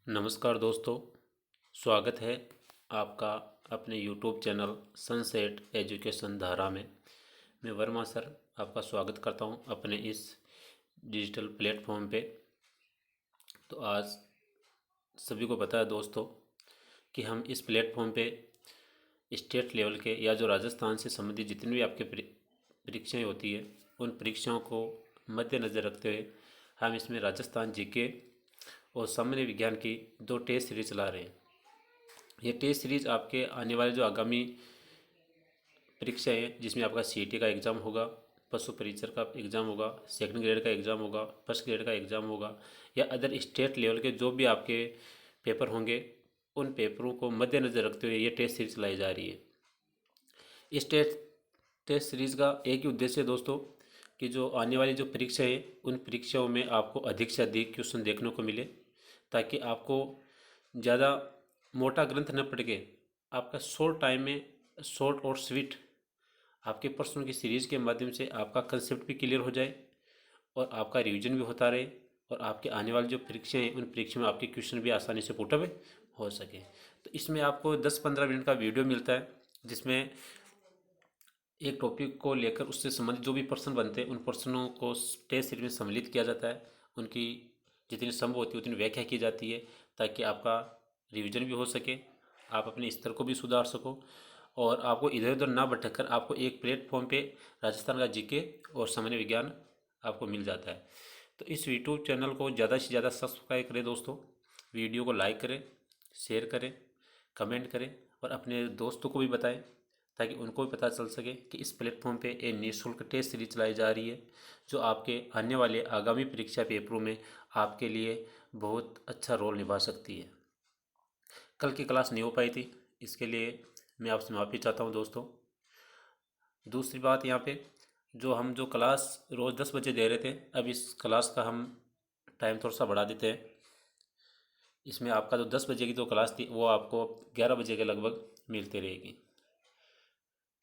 नमस्कार दोस्तों, स्वागत है आपका अपने YouTube चैनल सनसेट एजुकेशन धारा में। मैं वर्मा सर आपका स्वागत करता हूं अपने इस डिजिटल प्लेटफॉर्म पे। तो आज सभी को पता है दोस्तों कि हम इस प्लेटफॉर्म पे स्टेट लेवल के या जो राजस्थान से संबंधित जितनी भी आपके परीक्षाएँ होती है उन परीक्षाओं को मद्देनज़र रखते हुए हम इसमें राजस्थान जीके और सामान्य विज्ञान की 2 टेस्ट सीरीज चला रहे हैं। ये टेस्ट सीरीज आपके आने वाले जो आगामी परीक्षाएँ हैं जिसमें आपका सीईटी का एग्ज़ाम होगा, पशु परीक्षर का एग्ज़ाम होगा, सेकंड ग्रेड का एग्ज़ाम होगा, फर्स्ट ग्रेड का एग्ज़ाम होगा या अदर स्टेट लेवल के जो भी आपके पेपर होंगे उन पेपरों को मद्देनज़र रखते हुए ये टेस्ट सीरीज चलाई जा रही है। इस टेस्ट सीरीज़ का एक ही उद्देश्य है दोस्तों कि जो आने वाली जो परीक्षाएँ हैं उन परीक्षाओं में आपको अधिक से अधिक क्वेश्चन देखने को मिले, ताकि आपको ज़्यादा मोटा ग्रंथ न पढ़ के आपका शॉर्ट टाइम में शॉर्ट और स्वीट आपके प्रश्नों की सीरीज़ के माध्यम से आपका कंसेप्ट भी क्लियर हो जाए और आपका रिवीजन भी होता रहे और आपके आने वाली जो परीक्षाएँ हैं उन परीक्षा में आपके क्वेश्चन भी आसानी से पुटअप हो सके। तो इसमें आपको 10-15 मिनट का वीडियो मिलता है जिसमें एक टॉपिक को लेकर उससे संबंधित जो भी प्रश्न बनते हैं उन प्रश्नों को टेस्ट सीरीज में सम्मिलित किया जाता है। उनकी जितनी संभव होती है उतनी व्याख्या की जाती है ताकि आपका रिवीजन भी हो सके, आप अपने स्तर को भी सुधार सको और आपको इधर उधर ना भटक कर आपको एक प्लेटफॉर्म पे राजस्थान का जीके और सामान्य विज्ञान आपको मिल जाता है। तो इस यूट्यूब चैनल को ज़्यादा से ज़्यादा सब्सक्राइब करें दोस्तों, वीडियो को लाइक करें, शेयर करें, कमेंट करें और अपने दोस्तों को भी बताएं ताकि उनको भी पता चल सके कि इस प्लेटफॉर्म पे एक निःशुल्क टेस्ट सीरीज चलाई जा रही है जो आपके आने वाले आगामी परीक्षा पेपरों में आपके लिए बहुत अच्छा रोल निभा सकती है। कल की क्लास नहीं हो पाई थी, इसके लिए मैं आपसे माफ़ी चाहता हूँ दोस्तों। दूसरी बात, यहाँ पे जो क्लास रोज़ 10 बजे दे रहे थे, अब इस क्लास का हम टाइम थोड़ा सा बढ़ा देते हैं। इसमें आपका जो 10 बजे की जो क्लास थी वो आपको 11 बजे के लगभग मिलती रहेगी।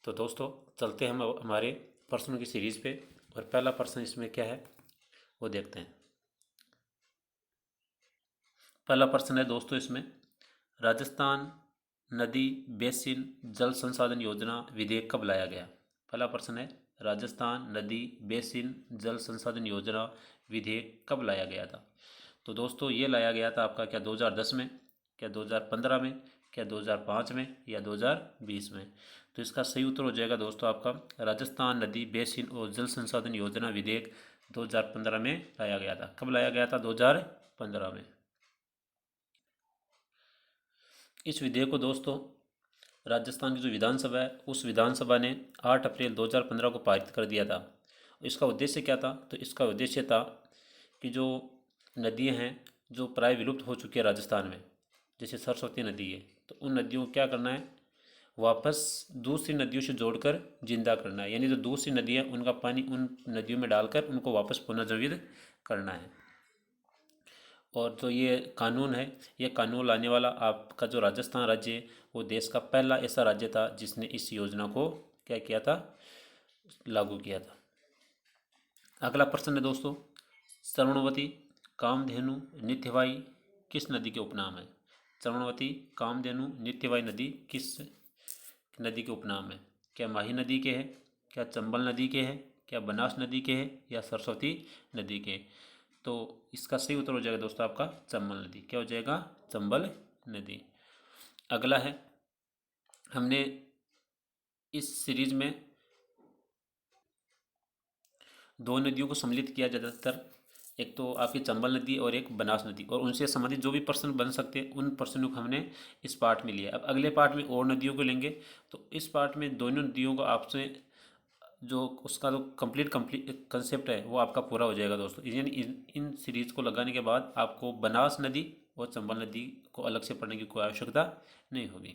तो दोस्तों चलते हैं हम हमारे प्रश्नों की सीरीज़ पे और पहला प्रश्न इसमें क्या है वो देखते हैं। पहला प्रश्न है दोस्तों इसमें, राजस्थान नदी बेसिन जल संसाधन योजना विधेयक कब लाया गया? पहला प्रश्न है, राजस्थान नदी बेसिन जल संसाधन योजना विधेयक कब लाया गया था? तो दोस्तों ये लाया गया था आपका क्या 2010 में, क्या 2015 में, क्या 2005 में या 2020 में? तो इसका सही उत्तर हो जाएगा दोस्तों आपका राजस्थान नदी बेसिन और जल संसाधन योजना विधेयक 2015 में लाया गया था। कब लाया गया था? 2015 में। इस विधेयक को दोस्तों राजस्थान की जो विधानसभा है उस विधानसभा ने 8 अप्रैल 2015 को पारित कर दिया था। इसका उद्देश्य क्या था? तो इसका उद्देश्य था कि जो नदियां हैं जो प्राय विलुप्त हो चुकी है राजस्थान में, जैसे सरस्वती नदी है, तो उन नदियों को क्या करना है, वापस दूसरी नदियों से जोड़कर जिंदा करना है। यानी जो दूसरी नदियाँ उनका पानी उन नदियों में डालकर उनको वापस पुनर्जीवित करना है। और जो ये कानून है, ये कानून लाने वाला आपका जो राजस्थान राज्य है वो देश का पहला ऐसा राज्य था जिसने इस योजना को क्या किया था, लागू किया था। अगला प्रश्न है दोस्तों, स्वर्णवती, कामधेनु, नित्यवाई किस नदी के उपनाम है? स्वर्णवती, कामधेनु, नित्यवाई नदी किस नदी के उपनाम है? क्या माही नदी के हैं, क्या चंबल नदी के हैं, क्या बनास नदी के हैं या सरस्वती नदी के? तो इसका सही उत्तर हो जाएगा दोस्तों आपका चंबल नदी। क्या हो जाएगा? चंबल नदी। अगला है, हमने इस सीरीज में 2 नदियों को सम्मिलित किया ज़्यादातर, एक तो आपकी चंबल नदी और एक बनास नदी, और उनसे संबंधित जो भी प्रश्न बन सकते हैं उन प्रश्नों को हमने इस पार्ट में लिया। अब अगले पार्ट में और नदियों को लेंगे, तो इस पार्ट में दोनों नदियों को आपसे जो उसका जो कंप्लीट कंसेप्ट है वो आपका पूरा हो जाएगा दोस्तों। यानी इन सीरीज़ को लगाने के बाद आपको बनास नदी और चंबल नदी को अलग से पढ़ने की कोई आवश्यकता नहीं होगी।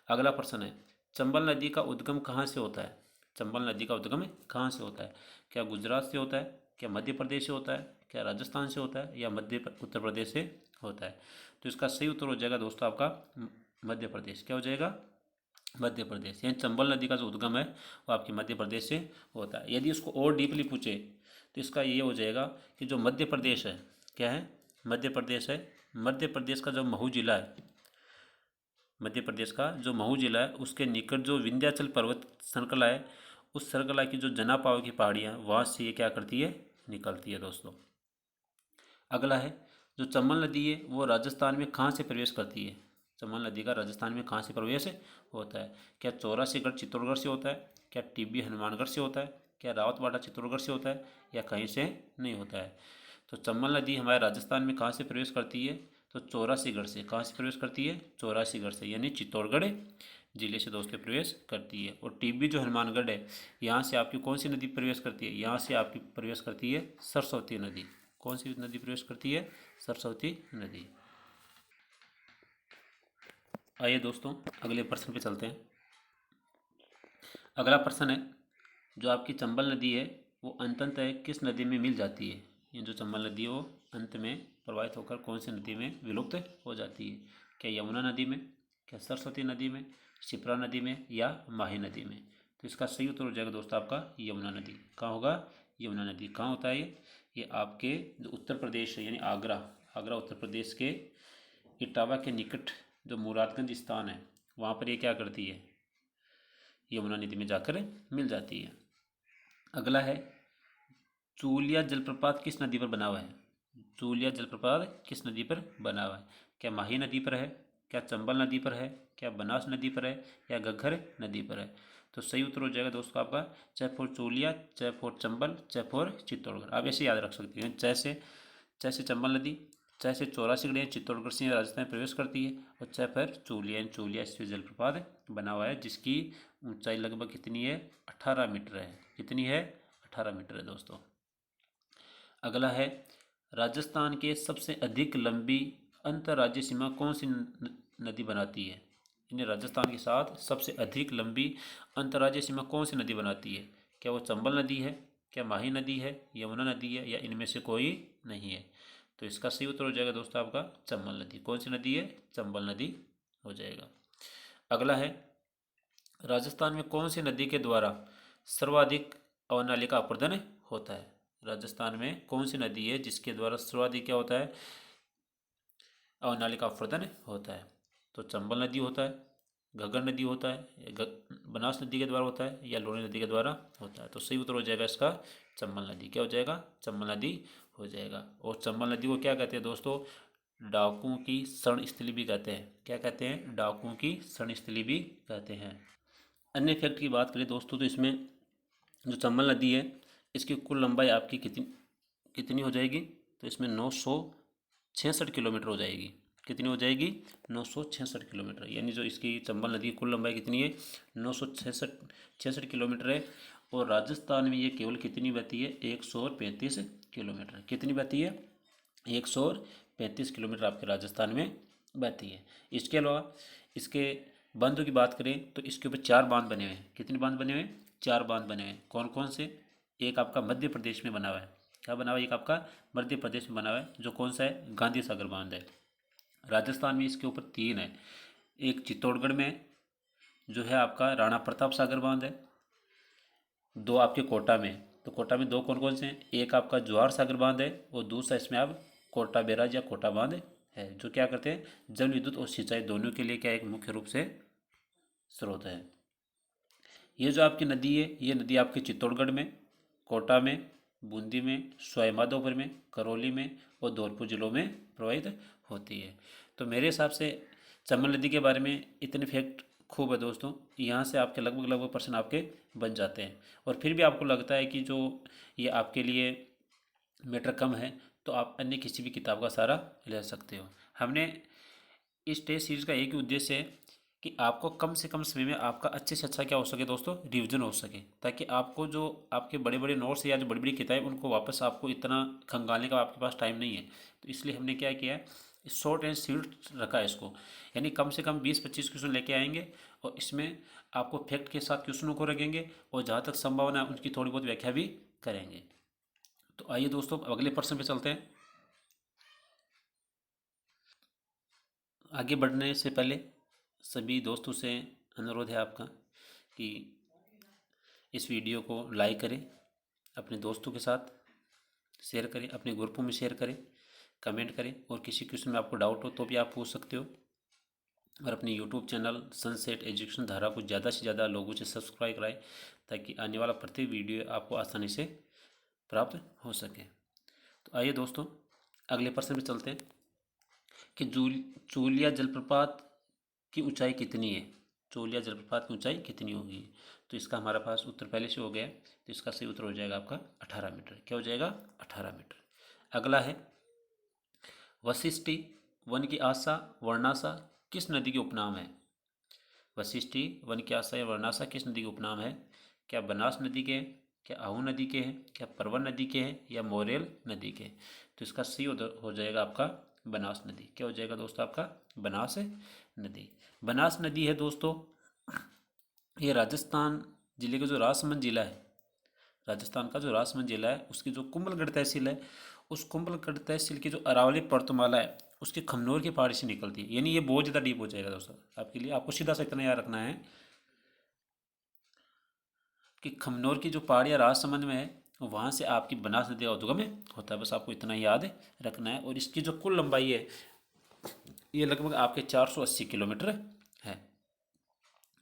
अगला प्रश्न है, चंबल नदी का उद्गम कहाँ से होता है? चंबल नदी का उद्गम कहाँ से होता है? क्या गुजरात से होता है, क्या मध्य प्रदेश से होता है, क्या राजस्थान से होता है या उत्तर प्रदेश से होता है? तो इसका सही उत्तर हो जाएगा दोस्तों आपका मध्य प्रदेश। क्या हो जाएगा? मध्य प्रदेश। यानी चंबल नदी का जो उद्गम है वो आपके मध्य प्रदेश से होता है। यदि इसको और डीपली पूछे तो इसका ये हो जाएगा कि जो मध्य प्रदेश है, क्या है? मध्य प्रदेश है मध्य प्रदेश का जो महू जिला है, मध्य प्रदेश का जो महू जिला है उसके निकट जो विंध्याचल पर्वत श्रृंखला है, उस श्रृंखला की जो जनापाव की पहाड़ियाँ वहाँ से ये क्या करती है, निकलती है दोस्तों। अगला है जो चंबल नदी है वो राजस्थान में कहाँ से प्रवेश करती है। चंबल नदी का राजस्थान में कहाँ से प्रवेश होता है? क्या चौरासीगढ़ चित्तौड़गढ़ से होता है, क्या टिब्बी हनुमानगढ़ से होता है, क्या रावतबाड़ा चित्तौड़गढ़ से होता है, या कहीं से नहीं होता है? तो चंबल नदी हमारे राजस्थान में कहाँ से प्रवेश करती है? तो चौरासीगढ़ से। कहाँ से प्रवेश करती है? चौरासीगढ़ से, यानी चित्तौड़गढ़ जिले से दोस्तों प्रवेश करती है। और टिब्बी जो हनुमानगढ़ है, यहाँ से आपकी कौन सी नदी प्रवेश करती है? यहाँ से आपकी प्रवेश करती है सरस्वती नदी। कौन सी नदी प्रवेश करती है? सरस्वती नदी। आइए दोस्तों अगले प्रश्न पे चलते हैं। अगला प्रश्न है जो आपकी चंबल नदी है वो अंततः किस नदी में मिल जाती है? ये जो चंबल नदी है वो अंत में प्रवाहित होकर कौन सी नदी में विलुप्त हो जाती है? क्या यमुना नदी में, क्या सरस्वती नदी में, शिप्रा नदी में, या माही नदी में? तो इसका सही उत्तर हो जाएगा दोस्तों आपका यमुना नदी। कहाँ होगा? यमुना नदी। कहाँ होता है ये आपके जो उत्तर प्रदेश है, यानी आगरा, आगरा उत्तर प्रदेश के इटावा के निकट जो मुरादगंज स्थान है वहाँ पर ये क्या करती है, यमुना नदी में जाकर मिल जाती है। अगला है चूलिया जलप्रपात किस नदी पर बना हुआ है? चूलिया जलप्रपात किस नदी पर बना हुआ है? क्या माही नदी पर है, क्या चंबल नदी पर है, क्या बनास नदी पर है, या घग्गर नदी पर है? तो सही उत्तर हो जाएगा दोस्तों आपका चाहे फॉर चूलिया, चाहे फॉर चंबल, चाहे फॉर चित्तौड़गढ़। आप ऐसे याद रख सकते हैं, जैसे चंबल नदी, चाहे से चौरासीगढ़ चित्तौड़गढ़ से राजस्थान में प्रवेश करती है, और चाहे फिर चूलिया इससे जलप्रपात बना हुआ है जिसकी ऊंचाई लगभग कितनी है? 18 मीटर है। कितनी है? 18 मीटर है दोस्तों। अगला है राजस्थान के सबसे अधिक लंबी अंतर्राज्यीय सीमा कौन सी नदी बनाती है? इन्हें राजस्थान के साथ सबसे अधिक लंबी अंतर्राज्यीय सीमा कौन सी नदी बनाती है? क्या वो चंबल नदी है, क्या माही नदी है, यमुना नदी है, या इनमें से कोई नहीं है? तो इसका सही उत्तर हो जाएगा दोस्तों आपका चंबल नदी। कौन सी नदी है? चंबल नदी हो जाएगा। अगला है राजस्थान में कौन सी नदी के द्वारा सर्वाधिक अवनालिका अपर्दन होता है? राजस्थान में कौन सी नदी है जिसके द्वारा सर्वाधिक क्या होता है? अवनालिका अपर्दन होता है? तो चंबल नदी होता है, घग्गर नदी होता है, बनास नदी के द्वारा होता है, या लोनी नदी के द्वारा होता है? तो सही उत्तर हो जाएगा इसका चंबल नदी। क्या हो जाएगा? चंबल नदी हो जाएगा। और चंबल नदी को क्या कहते हैं दोस्तों? डाकुओं की शरण स्थली भी कहते हैं। क्या कहते हैं? डाकुओं की शरण स्थली भी कहते हैं। अन्य फैक्ट की बात करें दोस्तों तो इसमें जो चंबल नदी है इसकी कुल लंबाई आपकी कितनी हो जाएगी? तो इसमें 966 किलोमीटर हो जाएगी। कितनी हो जाएगी? 966 किलोमीटर। यानी जो इसकी चंबल नदी की कुल लंबाई कितनी है? 966 किलोमीटर है। और राजस्थान में ये केवल कितनी बहती है? 135 किलोमीटर। कितनी बहती है? 135 किलोमीटर आपके राजस्थान में बहती है। इसके अलावा इसके बांधों की बात करें तो इसके ऊपर 4 बांध बने हुए हैं। कितने बांध बने हुए हैं? 4 बांध बने हुए हैं। कौन कौन से? एक आपका मध्य प्रदेश में बना हुआ है। क्या बना हुआ है? एक आपका मध्य प्रदेश में बना हुआ है। जो कौन सा है? गांधी सागर बांध है। राजस्थान में इसके ऊपर 3 है। एक चित्तौड़गढ़ में जो है आपका राणा प्रताप सागर बांध है। 2 आपके कोटा में। तो कोटा में 2 कौन कौन से हैं? एक आपका जवाहर सागर बांध है, और दूसरा इसमें आप कोटा बैराज या कोटा बांध है, जो क्या करते हैं जल विद्युत और सिंचाई दोनों के लिए क्या एक मुख्य रूप से स्रोत है। ये जो आपकी नदी है ये नदी आपके चित्तौड़गढ़ में, कोटा में, बूंदी में, सवाई माधोपुर में, करौली में और धौलपुर जिलों में प्रवाहित होती है। तो मेरे हिसाब से चंबल नदी के बारे में इतने फैक्ट खूब है दोस्तों। यहाँ से आपके लगभग प्रश्न आपके बन जाते हैं। और फिर भी आपको लगता है कि जो ये आपके लिए मैटर कम है तो आप अन्य किसी भी किताब का सहारा ले सकते हो। हमने इस टेस्ट सीरीज का एक ही उद्देश्य है कि आपको कम से कम समय में आपका अच्छे से अच्छा क्या हो सके दोस्तों? रिवीजन हो सके, ताकि आपको जो आपके बड़े बड़े नोट्स या जो बड़ी बड़ी किताबें उनको वापस आपको इतना खंगालने का आपके पास टाइम नहीं है। तो इसलिए हमने क्या किया है, शॉर्ट एंड स्वीट रखा है इसको। यानी कम से कम 20-25 क्वेश्चन लेके आएंगे और इसमें आपको फैक्ट के साथ क्वेश्चनों को रखेंगे और जहाँ तक संभावना है उनकी थोड़ी बहुत व्याख्या भी करेंगे। तो आइए दोस्तों अगले प्रश्न पे चलते हैं। आगे बढ़ने से पहले सभी दोस्तों से अनुरोध है आपका कि इस वीडियो को लाइक करें, अपने दोस्तों के साथ शेयर करें, अपने ग्रुपों में शेयर करें, कमेंट करें, और किसी क्वेश्चन में आपको डाउट हो तो भी आप पूछ सकते हो। और अपने यूट्यूब चैनल सनसेट एजुकेशन धारा को ज़्यादा से ज़्यादा लोगों से सब्सक्राइब कराएं, ताकि आने वाला प्रत्येक वीडियो आपको आसानी से प्राप्त हो सके। तो आइए दोस्तों, अगले प्रश्न पे चलते हैं कि चूलिया जलप्रपात की ऊंचाई कितनी है। चूलिया जलप्रपात की ऊंचाई कितनी होगी। तो इसका हमारे पास उत्तर पहले से हो गया है, तो इसका सही उत्तर हो जाएगा आपका 18 मीटर। क्या हो जाएगा? 18 मीटर। अगला है वशिष्ठी वन की आशा वर्णाशा किस नदी के उपनाम है। वशिष्ठी वन की आशा या वर्णाशा किस नदी के उपनाम है। क्या बनास नदी के, क्या आहू नदी के हैं, क्या परवन नदी के हैं, या मोरेल नदी के। तो इसका सही हो जाएगा आपका बनास नदी। क्या हो जाएगा दोस्तों? आपका बनास नदी। बनास नदी है दोस्तों, ये राजस्थान जिले का जो राजसमंद जिला है, राजस्थान का जो राजसमंद जिला है, उसकी जो कुंभलगढ़ तहसील है, उस कुंभलगढ़ तहसील की जो अरावली पर्वतमाला है, उसके खमनोर की पहाड़ी से निकलती है। यानी ये बहुत ज़्यादा डीप हो जाएगा दोस्तों आपके लिए। आपको सीधा सा इतना याद रखना है कि खमनोर की जो पहाड़ी राजसमंद में है, वहाँ से आपकी बनास नदी का उद्गम होता है। बस आपको इतना याद रखना है। और इसकी जो कुल लंबाई है, ये लगभग आपके 480 किलोमीटर है।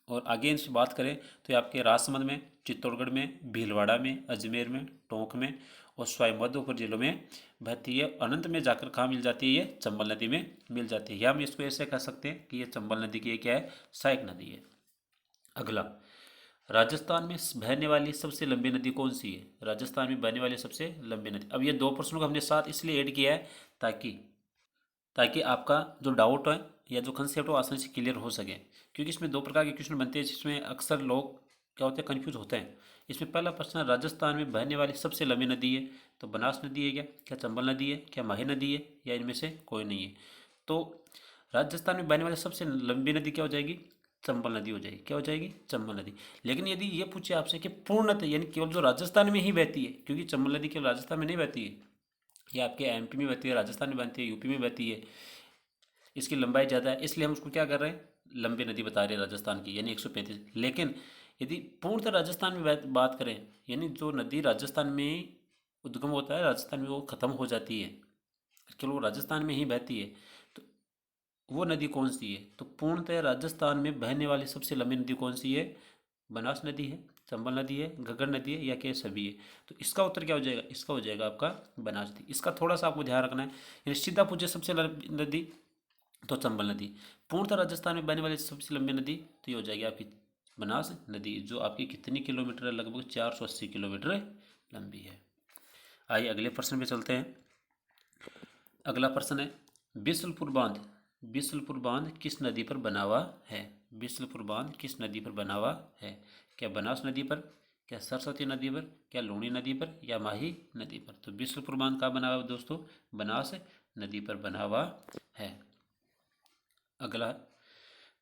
और आगे इनसे बात करें तो ये आपके राजसमंद में, चित्तौड़गढ़ में, भीलवाड़ा में, अजमेर में, टोंक में और सवाई माधोपुर जिलों में बहती है। अनंत में जाकर कहाँ मिल जाती है? ये चंबल नदी में मिल जाती है। या हम इसको ऐसे कह सकते हैं कि ये चंबल नदी की क्या है? सहायक नदी है। अगला, राजस्थान में बहने वाली सबसे लंबी नदी कौन सी है। राजस्थान में बहने वाली सबसे लंबी नदी। अब ये दो प्रश्नों को हमने साथ इसलिए ऐड किया है ताकि ताकि आपका जो डाउट है या जो कंसेप्ट हो आसानी से क्लियर हो सके। क्योंकि इसमें दो प्रकार के क्वेश्चन बनते हैं, जिसमें अक्सर लोग क्या होते हैं? कन्फ्यूज होते हैं। इसमें पहला प्रश्न है, राजस्थान में बहने वाली सबसे लंबी नदी है, तो बनास नदी है क्या चंबल नदी है, क्या माही नदी है, या इनमें से कोई नहीं है। तो राजस्थान में बहने वाली सबसे लंबी नदी क्या हो जाएगी? चंबल नदी हो जाएगी। क्या हो जाएगी? चंबल नदी। लेकिन यदि ये पूछे आपसे कि पूर्णतः यानी केवल जो राजस्थान में ही बहती है, क्योंकि चंबल नदी केवल राजस्थान में नहीं बहती है, ये आपके एमपी में बहती है, राजस्थान में बहती है, यूपी में बहती है, इसकी लंबाई ज़्यादा है, इसलिए हम उसको क्या कर रहे हैं? लंबी नदी बता रहे हैं राजस्थान की, यानी 135। लेकिन यदि पूर्णतः राजस्थान में बात करें, यानी जो नदी राजस्थान में उद्गम होता है, राजस्थान में वो ख़त्म हो जाती है, केवल वो राजस्थान में ही बहती है, तो वो नदी कौन सी है? तो पूर्णतः राजस्थान में बहने वाली सबसे लंबी नदी कौन सी है? बनास नदी है, चंबल नदी है, घग्गर नदी है, या क्या सभी है। तो इसका उत्तर क्या हो जाएगा? इसका हो जाएगा आपका बनास नदी। इसका थोड़ा सा आपको ध्यान रखना है। यानी सीधा पूछे सबसे लंबी नदी तो चंबल नदी। पूर्णतः राजस्थान में बहने वाली सबसे लंबी नदी तो ये हो जाएगी आपकी बनास नदी, जो आपकी कितनी किलोमीटर है? लगभग 480 किलोमीटर लंबी है। आइए अगले प्रश्न पे चलते हैं। अगला प्रश्न है, बिसलपुर बांध। बिसलपुर बांध किस नदी पर बना हुआ है? बिसलपुर बांध किस नदी पर बना हुआ है? क्या बनास नदी पर, क्या सरस्वती नदी पर, क्या लूणी नदी पर, या माही नदी पर। तो बिसलपुर बांध कहाँ बना हुआ है दोस्तों? बनास नदी पर बना हुआ है। अगला,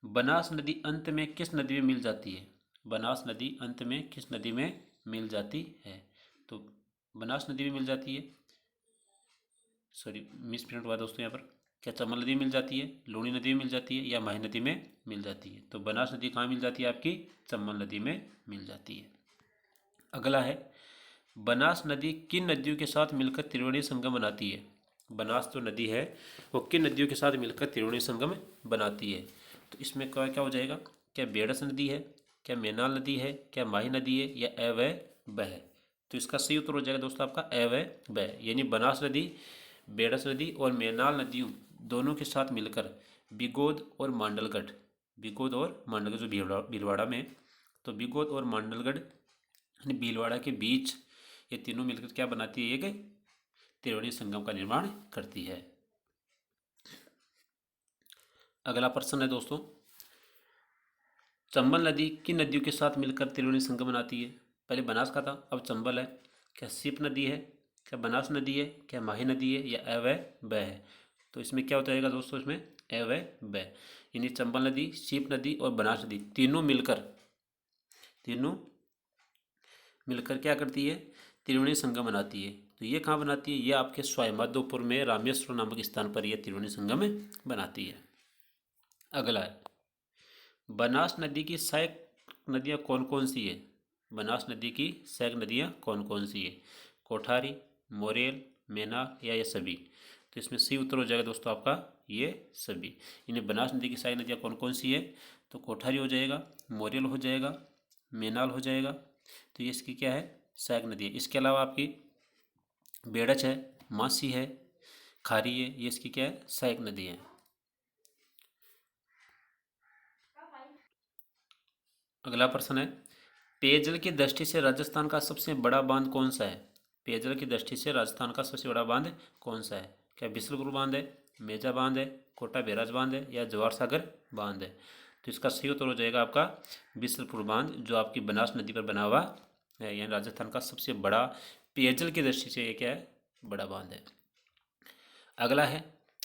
बनास नदी अंत में किस नदी में मिल जाती है? बनास नदी अंत में किस नदी में मिल जाती है? तो बनास नदी में मिल जाती है, सॉरी मिस प्रिंट हुआ दोस्तों यहाँ पर। क्या चंबल नदी में मिल जाती है, लूणी नदी में मिल जाती है, या माही नदी में मिल जाती है। तो बनास नदी कहाँ मिल जाती है? आपकी चंबल नदी में मिल जाती है। अगला है, बनास नदी किन नदियों के साथ मिलकर त्रिवेणी संगम बनाती है? बनास जो नदी है वो किन नदियों के साथ मिलकर त्रिवेणी संगम बनाती है? तो इसमें क्या क्या हो जाएगा? क्या बेड़स नदी है, क्या मेनाल नदी है, क्या माही नदी है, या अवय बह। तो इसका सही उत्तर हो जाएगा दोस्तों आपका अवय बह। यानी बनास नदी, बेड़स नदी और मेनाल नदियों दोनों के साथ मिलकर बिगोद और मांडलगढ़, बिगोद और मांडलगढ़ जो भीलवाड़ा में, तो बिगोद और मांडलगढ़ यानी भीलवाड़ा के बीच ये तीनों मिलकर क्या बनाती है? एक त्रिवेणी संगम का निर्माण करती है। अगला प्रश्न है दोस्तों, चंबल नदी किन नदियों के साथ मिलकर त्रिवेणी संगम बनाती है? पहले बनास का था, अब चंबल है। क्या सीप नदी है, क्या बनास नदी है, क्या माही नदी है, या अवय बह है। तो इसमें क्या हो जाएगा दोस्तों? इसमें अवय बह। यानी चंबल नदी, सीप नदी और बनास नदी तीनों मिलकर क्या करती है? त्रिवेणी संगम बनाती है। तो ये कहाँ बनाती है? ये आपके सवाई माधोपुर में रामेश्वर नामक स्थान पर यह त्रिवेणी संगम बनाती है। अगला है, बनास नदी की सहायक नदियाँ कौन कौन सी है? बनास नदी की सहायक नदियाँ कौन कौन सी है? कोठारी, मोरेल, मेना, या ये सभी। तो इसमें सी उत्तर हो जाएगा दोस्तों आपका ये सभी। इन्हें बनास नदी की सहायक नदियाँ कौन कौन सी है? तो कोठारी हो जाएगा, मोरियल हो जाएगा, मेनाल हो जाएगा। तो ये इसकी क्या है? सहायक नदी है। इसके अलावा आपकी बेड़च है, मासी है, खारी है, ये इसकी क्या है? सहायक नदी है। अगला प्रश्न है, पेयजल की दृष्टि से राजस्थान का सबसे बड़ा बांध कौन सा है? पेयजल की दृष्टि से राजस्थान का सबसे बड़ा बांध कौन सा है? क्या बिसलपुर बांध है, मेजा बांध है, कोटा बैराज बांध है, या जवाहर सागर बांध है? तो इसका सही उत्तर हो जाएगा आपका बिसलपुर बांध, जो आपकी बनास नदी पर बना हुआ है। यानी राजस्थान का सबसे बड़ा पेयजल की दृष्टि से ये क्या है? बड़ा बांध है। अगला है,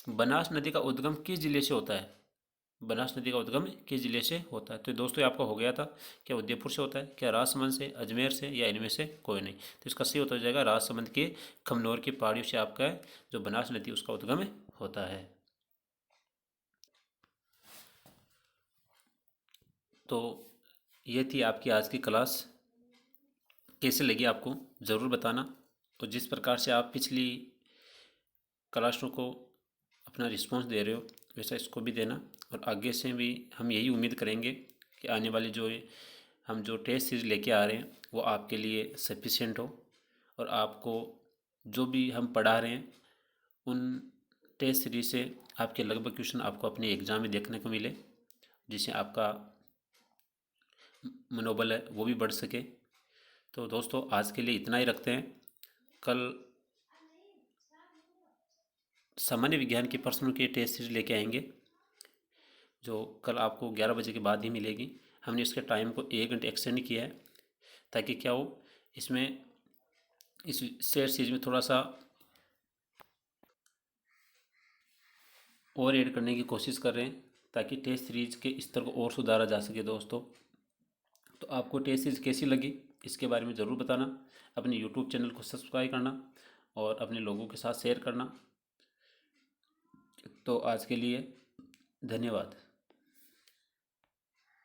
बनास नदी का उद्गम किस जिले से होता है? बनास नदी का उद्गम किस जिले से होता है? तो दोस्तों आपका हो गया था, क्या उदयपुर से होता है, क्या राजसमंद से, अजमेर से, या इनमें से कोई नहीं? तो इसका सही उत्तर हो जाएगा राजसमंद के खमनोर की पहाड़ियों से आपका जो बनास नदी उसका उद्गम होता है। तो ये थी आपकी आज की क्लास। कैसे लगी आपको ज़रूर बताना। तो जिस प्रकार से आप पिछली क्लासों को अपना रिस्पांस दे रहे हो वैसा इसको भी देना, और आगे से भी हम यही उम्मीद करेंगे कि आने वाली हम जो टेस्ट सीरीज लेके आ रहे हैं वो आपके लिए सफिशिएंट हो, और आपको जो भी हम पढ़ा रहे हैं उन टेस्ट सीरीज से आपके लगभग क्वेश्चन आपको अपने एग्ज़ाम में देखने को मिले, जिससे आपका मनोबल है वो भी बढ़ सके। तो दोस्तों आज के लिए इतना ही रखते हैं। कल सामान्य विज्ञान के प्रश्नों के टेस्ट सीरीज लेके आएंगे, जो कल आपको 11 बजे के बाद ही मिलेगी। हमने इसके टाइम को 1 घंटे एक्सटेंड किया है, ताकि क्या हो, इसमें इस शेयर सीरीज में थोड़ा सा और ऐड करने की कोशिश कर रहे हैं, ताकि टेस्ट सीरीज के स्तर को और सुधारा जा सके दोस्तों। तो आपको टेस्ट सीरीज कैसी लगी इसके बारे में ज़रूर बताना। अपने यूट्यूब चैनल को सब्सक्राइब करना और अपने लोगों के साथ शेयर करना। तो आज के लिए धन्यवाद।